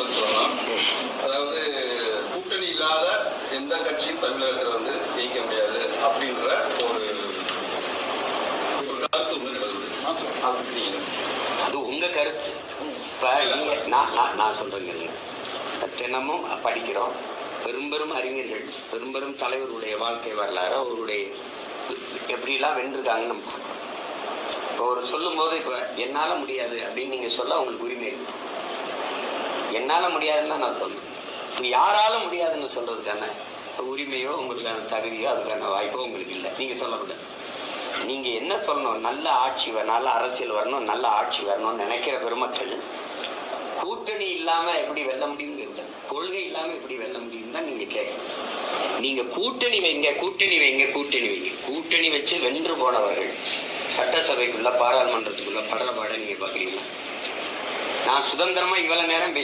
பத்தி சொல்லலாம். அதாவது கூட்டணி இல்லாத எந்த கட்சியும் தமிழகத்தில் வந்து ஜெயிக்க முடியாது அப்படின்ற ஒரு கருத்து நிலவுது. அது உங்க கருத்து. நான் சொல்றேங்க, தினமும் படிக்கிறோம். பெரும்பெரும் அறிஞர்கள், பெரும்பெரும் தலைவருடைய வாழ்க்கை வரலாறு, அவருடைய எப்படிலாம் வென்றிருக்காங்கன்னு நம்ம பார்க்கணும். இப்போ ஒரு சொல்லும் போது இப்போ என்னால முடியாது அப்படின்னு நீங்க சொல்ல உங்களுக்கு உரிமை இருக்கு. என்னால முடியாதுன்னு தான் நான் சொல்றேன். இப்போ யாரால முடியாதுன்னு சொல்றதுக்கான உரிமையோ உங்களுக்கான தகுதியோ அதுக்கான வாய்ப்போ உங்களுக்கு இல்லை. நீங்க சொல்லக்கூடாது. நீங்க என்ன சொல்லணும்? நல்ல ஆட்சி வரணும், நல்ல அரசியல் வரணும், நல்ல ஆட்சி வரணும்னு நினைக்கிற பெருமக்கள் கூட்டணி இல்லாம எப்படி வெல்ல முடியும், கொள்கை இல்லாம எப்படி வெல்ல முடியும் தான் நீங்க கேட்கணும். நீங்க கூட்டணி வைங்க, கூட்டணி வைங்க, கூட்டணி வைங்க. கூட்டணி வச்சு வென்று போனவர்கள் சட்டசபைக்குள்ள, பாராளுமன்றத்துக்குள்ள படுற பாட நீங்க பாக்குறீங்களா? நான் சுதந்திரமா இவ்வளவு நேரம்